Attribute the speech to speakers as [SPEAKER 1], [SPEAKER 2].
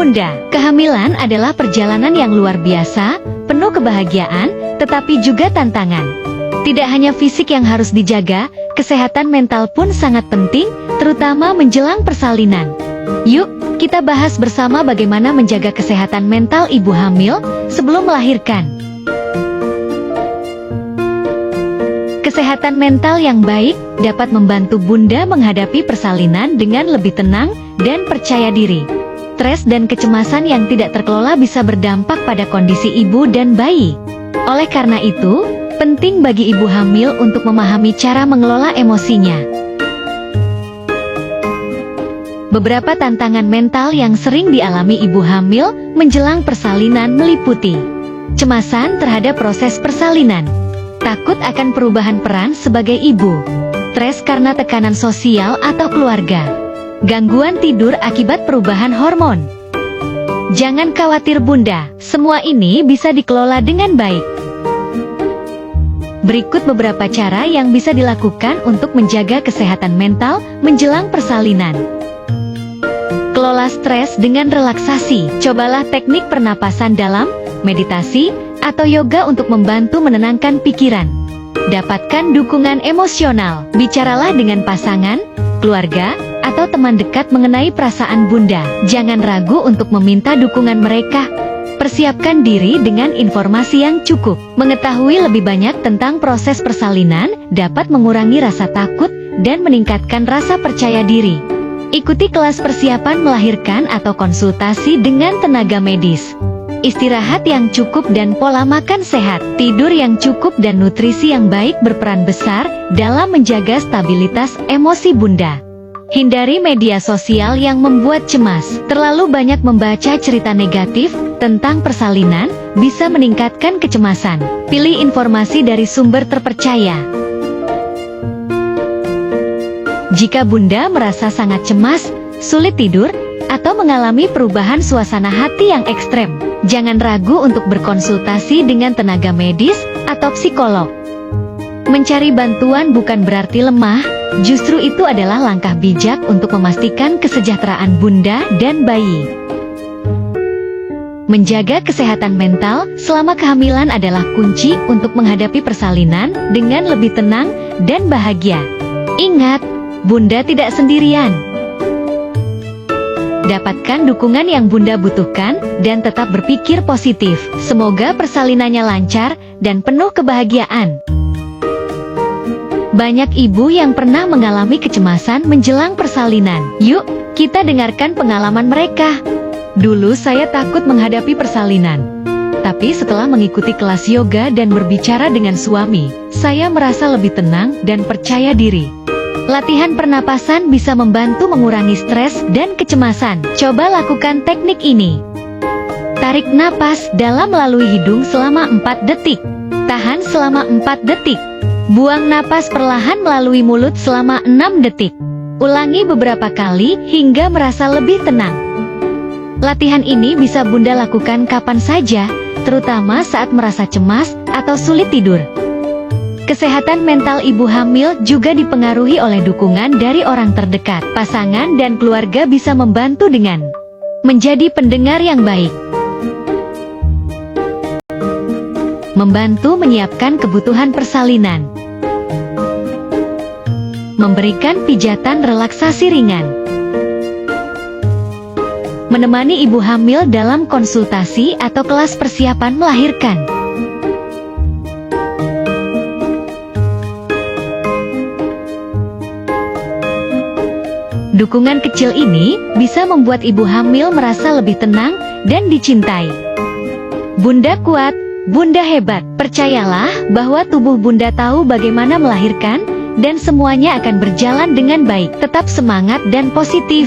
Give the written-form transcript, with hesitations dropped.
[SPEAKER 1] Bunda. Kehamilan adalah perjalanan yang luar biasa, penuh kebahagiaan, tetapi juga tantangan. Tidak hanya fisik yang harus dijaga, kesehatan mental pun sangat penting, terutama menjelang persalinan. Yuk, kita bahas bersama bagaimana menjaga kesehatan mental ibu hamil sebelum melahirkan. Kesehatan mental yang baik dapat membantu Bunda menghadapi persalinan dengan lebih tenang dan percaya diri. Stres dan kecemasan yang tidak terkelola bisa berdampak pada kondisi ibu dan bayi. Oleh karena itu, penting bagi ibu hamil untuk memahami cara mengelola emosinya. Beberapa tantangan mental yang sering dialami ibu hamil menjelang persalinan meliputi kecemasan terhadap proses persalinan, takut akan perubahan peran sebagai ibu, stres karena tekanan sosial atau keluarga, gangguan tidur akibat perubahan hormon. Jangan khawatir Bunda, semua ini bisa dikelola dengan baik. Berikut beberapa cara yang bisa dilakukan untuk menjaga kesehatan mental menjelang persalinan. Kelola stres dengan relaksasi. Cobalah teknik pernapasan dalam, meditasi, atau yoga untuk membantu menenangkan pikiran. Dapatkan dukungan emosional. Bicaralah dengan pasangan, keluarga, atau teman dekat mengenai perasaan Bunda. Jangan ragu untuk meminta dukungan mereka. Persiapkan diri dengan informasi yang cukup. Mengetahui lebih banyak tentang proses persalinan dapat mengurangi rasa takut dan meningkatkan rasa percaya diri. Ikuti kelas persiapan melahirkan atau konsultasi dengan tenaga medis. Istirahat yang cukup dan pola makan sehat, tidur yang cukup dan nutrisi yang baik berperan besar dalam menjaga stabilitas emosi Bunda. Hindari media sosial yang membuat cemas. Terlalu banyak membaca cerita negatif tentang persalinan bisa meningkatkan kecemasan. Pilih informasi dari sumber terpercaya. Jika Bunda merasa sangat cemas, sulit tidur, atau mengalami perubahan suasana hati yang ekstrem, jangan ragu untuk berkonsultasi dengan tenaga medis atau psikolog. Mencari bantuan bukan berarti lemah, justru itu adalah langkah bijak untuk memastikan kesejahteraan Bunda dan bayi. Menjaga kesehatan mental selama kehamilan adalah kunci untuk menghadapi persalinan dengan lebih tenang dan bahagia. Ingat, Bunda tidak sendirian. Dapatkan dukungan yang Bunda butuhkan dan tetap berpikir positif. Semoga persalinannya lancar dan penuh kebahagiaan. Banyak ibu yang pernah mengalami kecemasan menjelang persalinan. Yuk, kita dengarkan pengalaman mereka. Dulu saya takut menghadapi persalinan. Tapi setelah mengikuti kelas yoga dan berbicara dengan suami, saya merasa lebih tenang dan percaya diri. Latihan pernapasan bisa membantu mengurangi stres dan kecemasan. Coba lakukan teknik ini. Tarik napas dalam melalui hidung selama 4 detik. Tahan selama 4 detik. Buang napas perlahan melalui mulut selama 6 detik. Ulangi beberapa kali hingga merasa lebih tenang. Latihan ini bisa Bunda lakukan kapan saja, terutama saat merasa cemas atau sulit tidur. Kesehatan mental ibu hamil juga dipengaruhi oleh dukungan dari orang terdekat. Pasangan dan keluarga bisa membantu dengan menjadi pendengar yang baik, membantu menyiapkan kebutuhan persalinan, memberikan pijatan relaksasi ringan, menemani ibu hamil dalam konsultasi atau kelas persiapan melahirkan. Dukungan kecil ini bisa membuat ibu hamil merasa lebih tenang dan dicintai. Bunda kuat, Bunda hebat. Percayalah bahwa tubuh Bunda tahu bagaimana melahirkan, dan semuanya akan berjalan dengan baik. Tetap semangat dan positif.